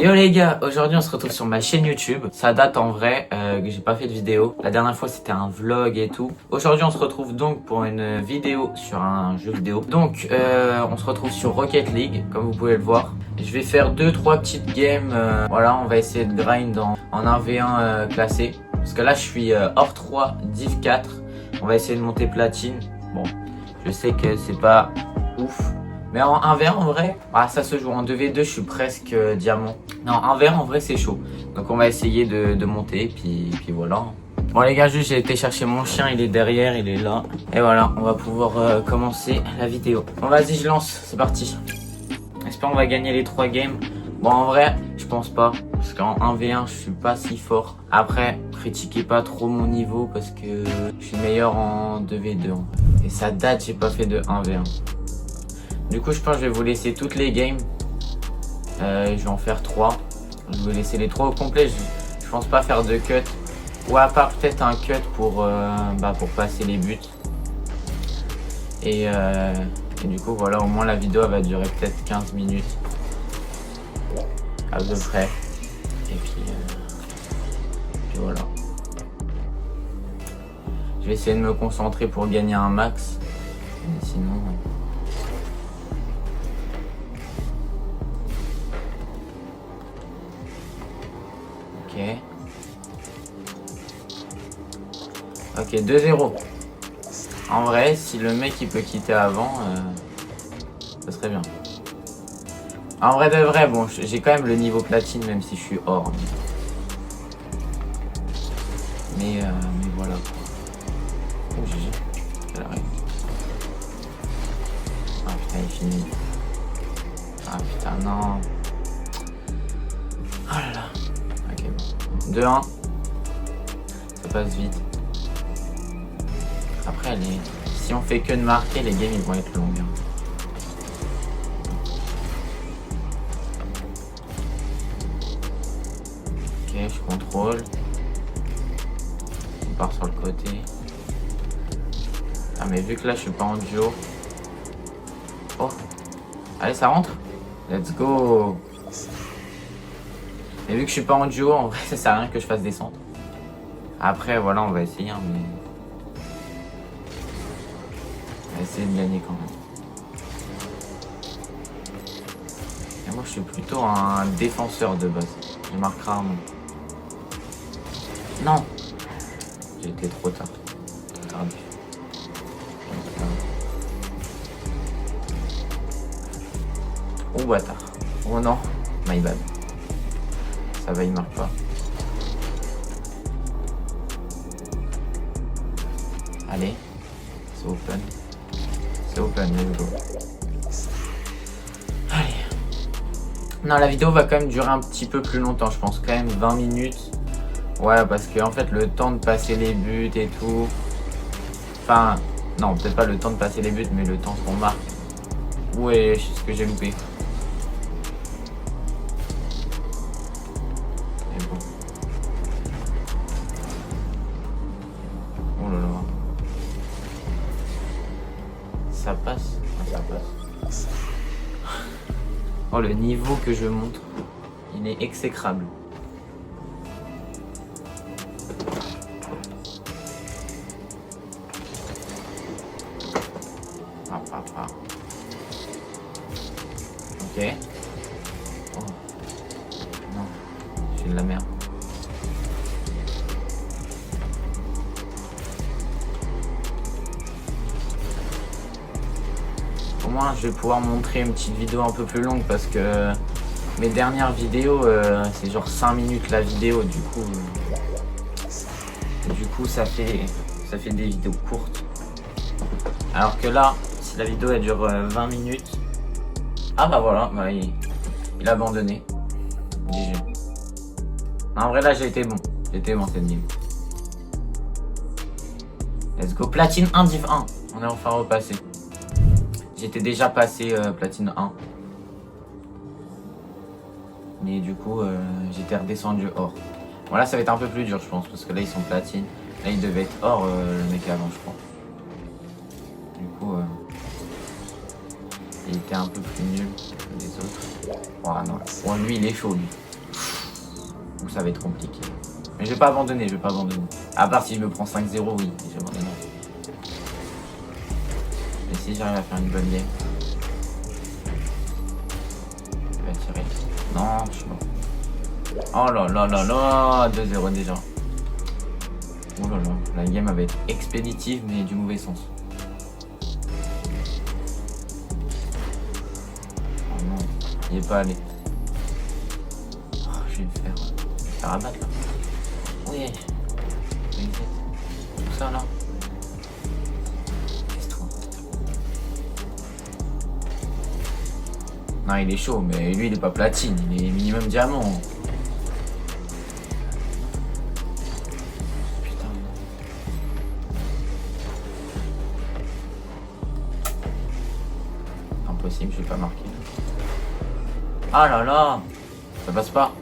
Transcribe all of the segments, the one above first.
Yo les gars, aujourd'hui on se retrouve sur ma chaîne YouTube. Ça date en vrai que j'ai pas fait de vidéo. La dernière fois c'était un vlog et tout. Aujourd'hui on se retrouve donc pour une vidéo sur un jeu vidéo. Donc on se retrouve sur Rocket League, comme vous pouvez le voir. Je vais faire 2-3 petites games. Voilà, on va essayer de grind en 1v1 classé. Parce que là je suis hors 3, div 4. On va essayer de monter platine. Bon, je sais que c'est pas ouf. Mais en 1v1 en vrai, ça se joue. En 2v2 je suis presque diamant. Non, en 1v1 en vrai c'est chaud. Donc on va essayer de monter puis voilà. Bon les gars, juste j'ai été chercher mon chien, il est derrière, il est là. Et voilà, on va pouvoir commencer la vidéo. Bon vas-y, je lance, c'est parti. J'espère qu'on va gagner les 3 games. Bon en vrai, je pense pas. Parce qu'en 1v1 je suis pas si fort. Après, critiquez pas trop mon niveau parce que je suis meilleur en 2v2 en vrai. Et ça date, j'ai pas fait de 1v1. Du coup, je pense que je vais vous laisser toutes les games. Je vais en faire 3. Je vais vous laisser les 3 au complet. Je pense pas faire de cut. Ou à part peut-être un cut pour passer les buts. Et du coup, voilà, au moins la vidéo elle va durer peut-être 15 minutes. À peu près. Et puis voilà. Je vais essayer de me concentrer pour gagner un max. Mais sinon... Ok, 2-0. En vrai, si le mec il peut quitter avant, ça serait bien. En vrai de vrai, bon, j'ai quand même le niveau platine même si je suis hors. Mais voilà. Oh GG. Elle arrive. Ah putain, il finit. Ah putain, non. Oh là là. Ok, bon. 2-1. Ça passe vite. Après, si on fait que de marquer, les games ils vont être longues. Ok, je contrôle. On part sur le côté. Ah, mais vu que là je suis pas en duo. Oh, allez, ça rentre. Let's go. Mais vu que je suis pas en duo, en vrai, ça sert à rien que je fasse des centres. Après, voilà, on va essayer, hein, mais. On va essayer de gagner quand même. Et moi je suis plutôt un défenseur de base. Je marque rarement. Non, j'ai été trop tard. Trop tardif. Oh bâtard. Oh non, my bad. Ça va, il marque pas. Allez, c'est open. C'est open, let's go. Allez. Non, la vidéo va quand même durer un petit peu plus longtemps, je pense quand même 20 minutes. Ouais, parce que en fait le temps de passer les buts et tout. Enfin, non, peut-être pas le temps de passer les buts, mais le temps qu'on marque. Ouais, c'est ce que j'ai loupé. Mais bon. Oh là là. Ça passe. Ah, ça passe. Oh, le niveau que je montre, il est exécrable. Ok. Oh. Non, je fais de la merde. Au moins, je vais pouvoir montrer une petite vidéo un peu plus longue parce que mes dernières vidéos, c'est genre 5 minutes la vidéo. Du coup, ça fait des vidéos courtes. Alors que là, si la vidéo elle dure 20 minutes, ah bah voilà, bah, il a abandonné. GG. En vrai là j'ai été bon cette game. Let's go, platine 1 div 1. On est enfin repassé. J'étais déjà passé platine 1. Mais du coup j'étais redescendu hors. Bon là ça va être un peu plus dur je pense parce que là ils sont platine. Là il devait être hors le mec avant je crois. Du coup il était un peu plus nul que les autres. Oh non, oh, lui il est chaud lui. Donc ça va être compliqué. Mais je vais pas abandonner, je vais pas abandonner. À part si je me prends 5-0, oui, j'abandonnerai. Et si j'arrive à faire une bonne game. Je vais tirer. Non, je suis mort. Oh là là là là, 2-0 déjà. Oh là là, la game va être expéditive mais du mauvais sens. Oh non, il est pas allé. Oh, je vais me faire abattre là. Oui. Tout ça là. Qu'est-ce-toi? Non, il est chaud, mais lui il est pas platine, il est minimum diamant. Impossible, je vais pas marquer. Ah là là, ça passe pas.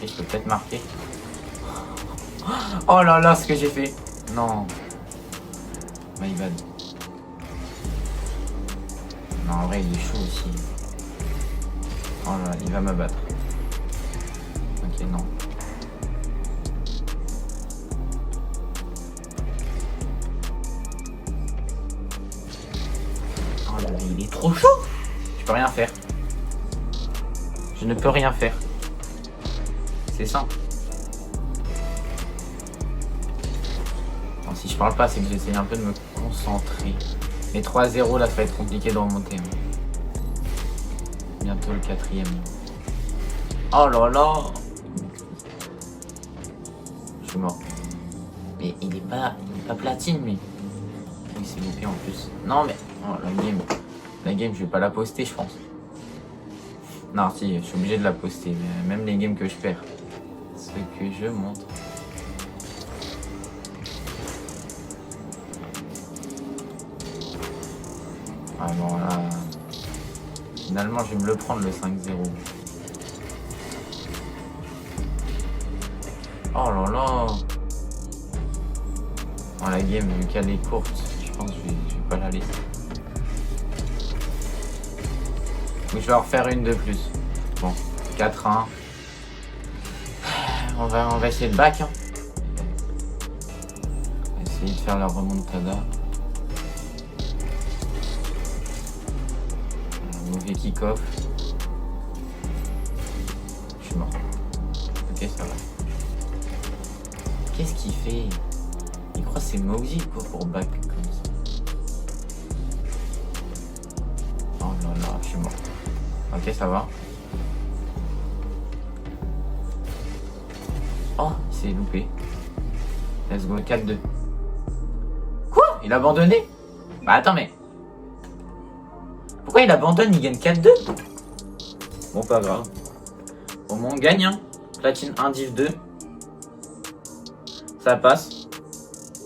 Et je peux peut-être marquer. Oh là là, ce que j'ai fait. Non. My bad. Non, en vrai, il est chaud aussi. Oh là, il va me battre. Ok, non. Oh là là, il est trop chaud. Je peux rien faire. Je ne peux rien faire. C'est simple. Bon, si je parle pas, c'est que j'essaie un peu de me concentrer. Les 3-0 là, ça va être compliqué de remonter. Bientôt le 4e. Oh là là. Je suis mort. Mais il est pas platine lui. Oui, c'est loupé en plus. Non mais oh, la game, je vais pas la poster, je pense. Non, si, je suis obligé de la poster. Mais même les games que je perds. Ce que je montre. Ah bon là. Finalement, je vais me le prendre le 5-0. Oh là là. Oh, la game, vu qu'elle est courte, je pense que je vais pas la laisser. Donc je vais en refaire une de plus. Bon, 4-1. On va essayer de back. Hein. On va essayer de faire la remontada. Un mauvais kick-off. Je suis mort. Ok, ça va. Qu'est-ce qu'il fait? Il croit que c'est Moxie quoi pour back comme ça. Oh là là, je suis mort. Ok, ça va. Oh, il s'est loupé. Let's go, 4-2. Quoi? Il a abandonné? Bah attends, mais... Pourquoi il abandonne? Il gagne 4-2? Bon, pas grave. Au moins, on gagne, hein. Platine 1, div 2. Ça passe.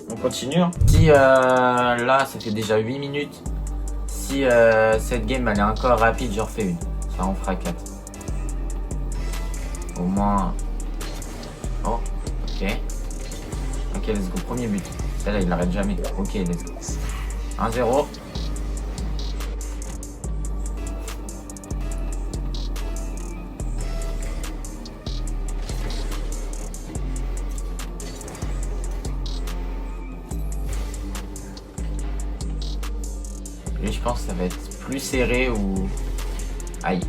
On continue. Hein. Si là, ça fait déjà 8 minutes. Si cette game, elle est encore rapide, j'en refais une. Ça en fera 4. Au moins... Oh, ok. Ok, let's go. Premier but. Celle-là, il l'arrête jamais. Ok, let's go. 1-0. Lui, je pense que ça va être plus serré ou... Aïe.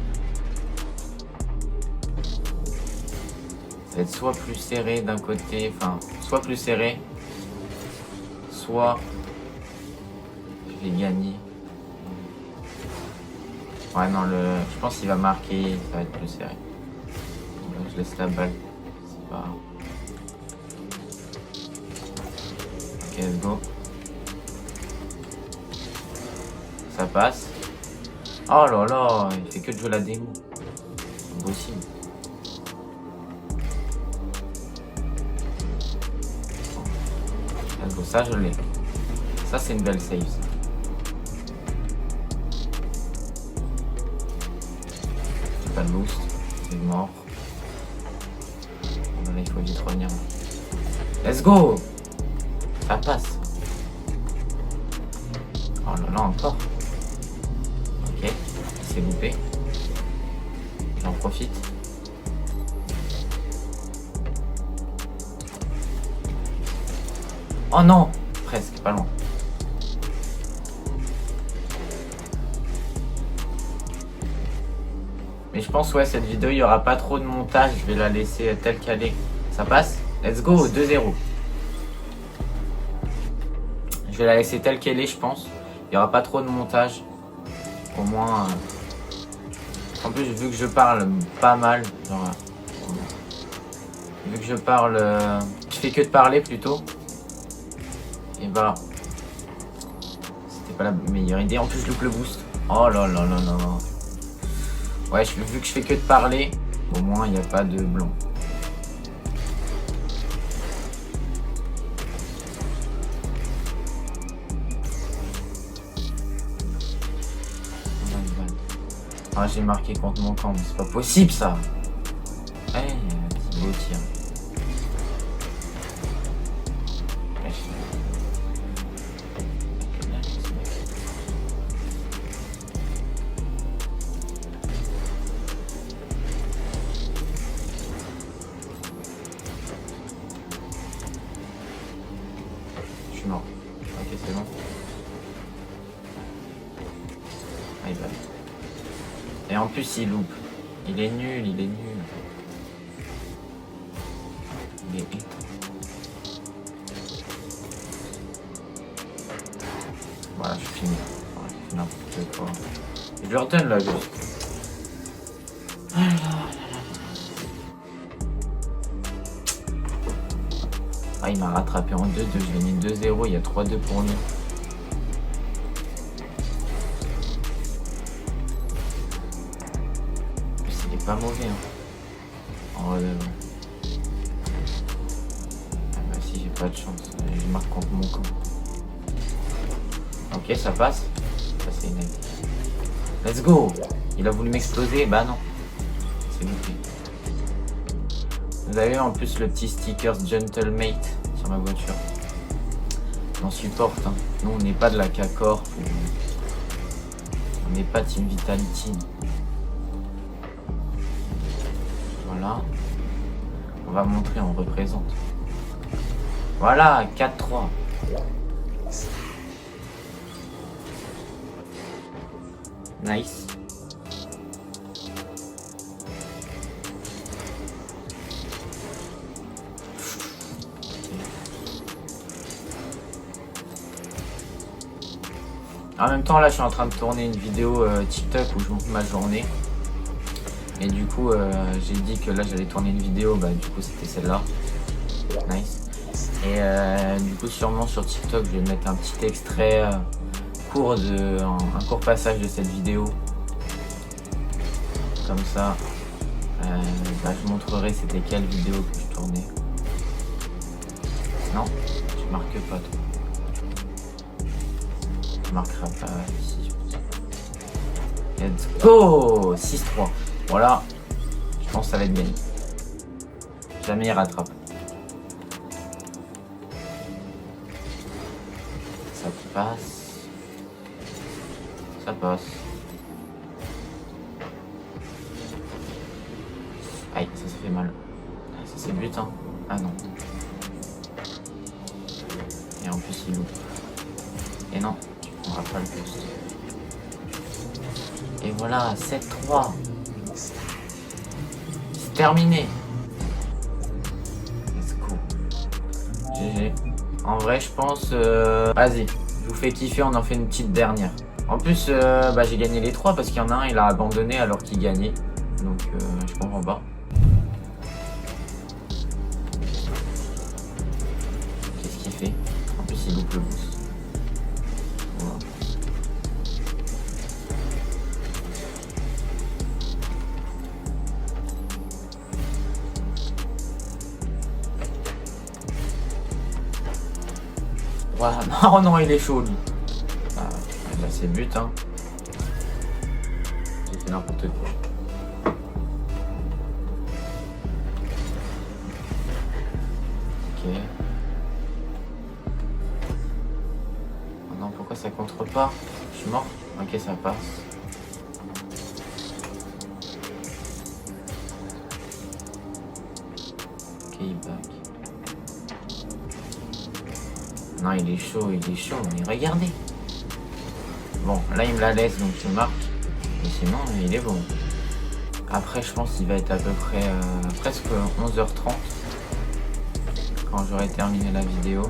Ça va être soit plus serré d'un côté, enfin, soit plus serré, soit je vais gagner. Ouais, non, je pense qu'il va marquer, ça va être plus serré. Donc, je laisse la balle, c'est pas... Ok, let's go. Ça passe. Oh là là, il fait que de jouer la démo. C'est possible. Let's go, ça je l'ai. Ça c'est une belle save. J'ai pas de boost, c'est mort. Là, il faut vite revenir. Let's go. Ça passe. Oh là là, encore. c'est loupé. J'en profite. Oh non, presque, pas loin. Mais je pense, ouais, cette vidéo, il n'y aura pas trop de montage. Je vais la laisser telle qu'elle est. Ça passe? Let's go, 2-0. Je vais la laisser telle qu'elle est, je pense. Il n'y aura pas trop de montage. Au moins... En plus, vu que je parle pas mal, genre... Vu que je parle... Je fais que de parler, plutôt. Et bah... C'était pas la meilleure idée. En plus, je loupe le boost. Oh là là là là. Ouais, vu que je fais que de parler, au moins, il n'y a pas de blanc. Ah, j'ai marqué contre mon camp, mais c'est pas possible ça. Hey, petit beau tir. Je suis mort. Ok, c'est bon. Ah, il va. Et en plus, il loupe. Il est nul, il est nul. Il est éteint. Voilà, je finis. Ouais, je fais n'importe quoi. Je lui redonne là, juste. Ah, il m'a rattrapé en 2-2. Je l'ai mis 2-0. Il y a 3-2 pour nous. Pas mauvais hein. En relève. Ah bah si, j'ai pas de chance. Je marque contre mon camp. Ok, ça passe. Ça c'est une aide. Let's go. Il a voulu m'exploser. Bah non. C'est loupé. Vous avez en plus le petit sticker Gentlemate sur ma voiture. On supporte hein. Nous on n'est pas de la K-Corp. On n'est pas Team Vitality. Voilà. On va montrer, on représente. Voilà, 4-3. Nice. En même temps, là, je suis en train de tourner une vidéo TikTok où je montre ma journée. Et du coup, j'ai dit que là, j'allais tourner une vidéo. Bah, du coup, c'était celle-là. Nice. Et du coup, sûrement sur TikTok, je vais mettre un petit extrait court un court passage de cette vidéo. Comme ça, bah, je montrerai c'était quelle vidéo que je tournais. Non, je marque pas trop. Je marquerai pas ici. Let's go 6-3. Voilà, je pense que ça va être gagné. Jamais il rattrape. Ça passe. Ça passe. Aïe, ça fait mal. Ça c'est but hein. Ah non. Et en plus il loupe. Et non, on n'aura pas le poste. Et voilà, 7-3. C'est terminé. Let's go. GG. En vrai, je pense... Vas-y, je vous fais kiffer, on en fait une petite dernière. En plus, bah, j'ai gagné les 3 parce qu'il y en a un, il a abandonné alors qu'il gagnait. Donc, je comprends pas. Qu'est-ce qu'il fait? En plus, il loupe le boost. Voilà. Voilà. Oh non, il est chaud lui. Ah, bah, c'est but hein. J'ai fait n'importe quoi. Ok. Oh non, pourquoi ça contre pas? Je suis mort. Ok, ça passe. payback. Non, il est chaud, mais regardez. Bon, là il me la laisse, donc je marque. Mais sinon, il est bon. Après, je pense qu'il va être à peu près presque 11h30 quand j'aurai terminé la vidéo.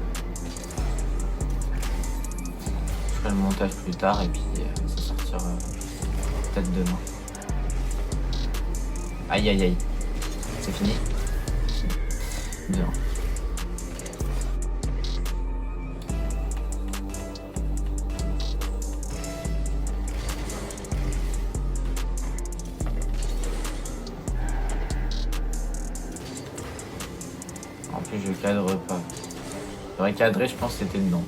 Je ferai le montage plus tard et puis ça sortira peut-être demain. Aïe aïe aïe. C'est fini? Bien. En plus je cadre pas. J'aurais cadré, je pense que c'était dedans.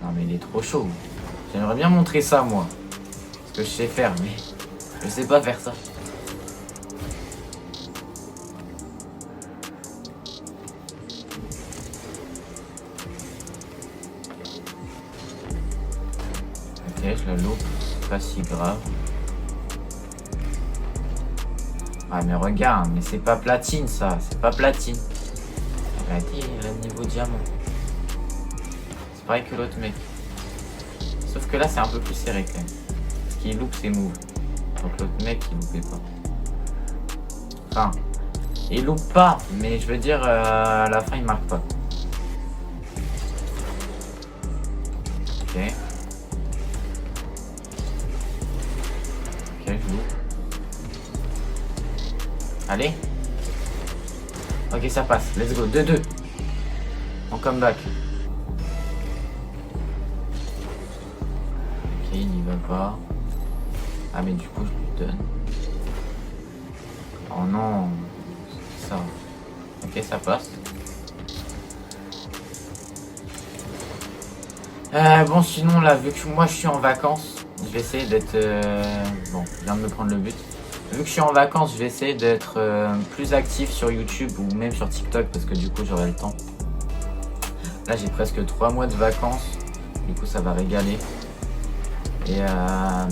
Non mais il est trop chaud. J'aimerais bien montrer ça moi. Ce que je sais faire, mais je sais pas faire ça. Ok, je la loupe. Pas si grave. Ah mais regarde, mais c'est pas platine ça, c'est pas platine. Regardez, il a le niveau diamant. C'est pareil que l'autre mec. Sauf que là c'est un peu plus serré quand même. Parce qu'il loupe ses moves. Donc l'autre mec il loupait pas. Enfin, il loupe pas, mais je veux dire à la fin il marque pas. Ok. Ok, je loupe. Allez. Ok, ça passe. Let's go. 2-2. On comeback. Ok, il n'y va pas. Ah, mais du coup, je lui donne. Oh non. C'est ça. Ok, ça passe. Bon, sinon, là, vu que moi, je suis en vacances, je vais essayer d'être... Bon, je viens de me prendre le but. Vu que je suis en vacances, je vais essayer d'être plus actif sur YouTube ou même sur TikTok parce que du coup j'aurai le temps. Là j'ai presque 3 mois de vacances, du coup ça va régaler. Et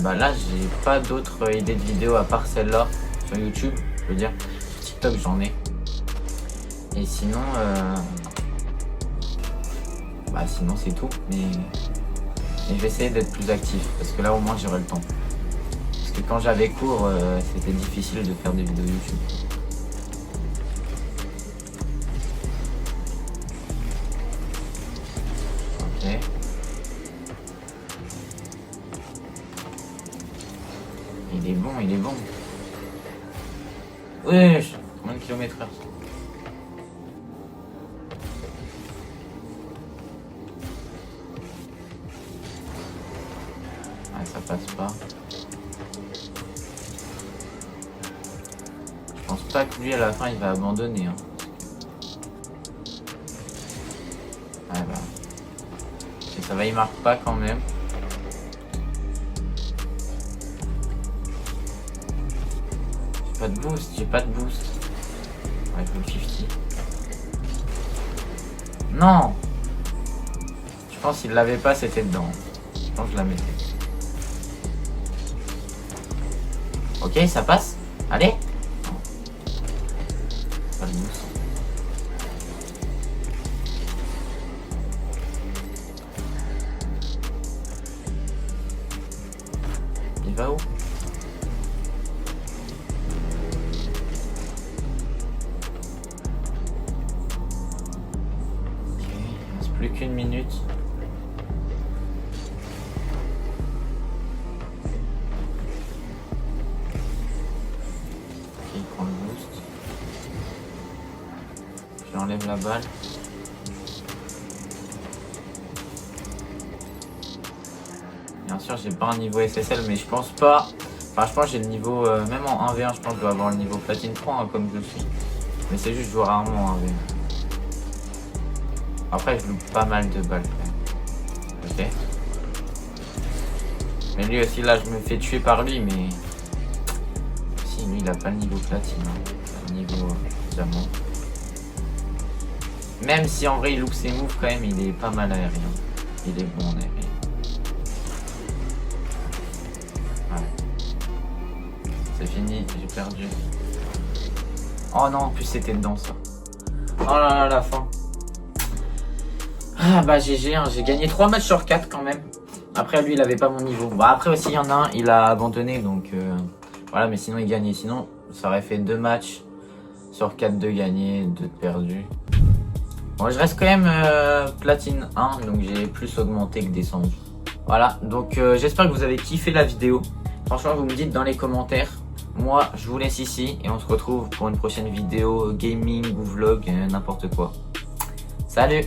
bah là j'ai pas d'autres idées de vidéos à part celle-là sur YouTube, je veux dire. Sur TikTok j'en ai. Et sinon, bah sinon c'est tout. Mais je vais essayer d'être plus actif parce que là au moins j'aurai le temps. Et quand j'avais cours, c'était difficile de faire des vidéos YouTube. Ok. Il est bon, il est bon. Oui, combien de kilomètres heure? Ah, ça passe pas. Je pense pas que lui à la fin il va abandonner. Hein. Ouais bah. Et ça va, il marque pas quand même. J'ai pas de boost, j'ai pas de boost. Ouais, il faut le 50. Non! Je pense qu'il l'avait pas, c'était dedans. Je pense que je la mettais. Ok, ça passe. Allez! Pas de boost. Il va où? Ok, il reste plus qu'une minute. Ok, il prend le boost. J'enlève la balle. Bien sûr, j'ai pas un niveau SSL, mais je pense pas. Enfin, je pense que j'ai le niveau, même en 1v1, je pense que je dois avoir le niveau platine 3 hein, comme je suis. Mais c'est juste que je joue rarement en 1v1. Après, je loupe pas mal de balles quand même. Ok. Mais lui aussi, là, je me fais tuer par lui, mais. Si, lui, il a pas le niveau platine. Hein. Il a le niveau diamant. Même si en vrai, il loupe ses moves quand même, il est pas mal aérien. Il est bon en aérien. C'est fini, j'ai perdu. Oh non, en plus c'était dedans ça. Oh là là, la fin. Ah bah GG, hein, j'ai gagné 3 matchs sur 4 quand même. Après lui il avait pas mon niveau. Bah après aussi il y en a un, il a abandonné donc voilà, mais sinon il gagnait. Sinon ça aurait fait 2 matchs sur 4 de gagnés, 2 de perdus. Bon, je reste quand même platine 1, donc j'ai plus augmenté que descendu. Voilà, donc j'espère que vous avez kiffé la vidéo. Franchement vous me dites dans les commentaires. Moi je vous laisse ici et on se retrouve pour une prochaine vidéo gaming ou vlog, n'importe quoi. Salut!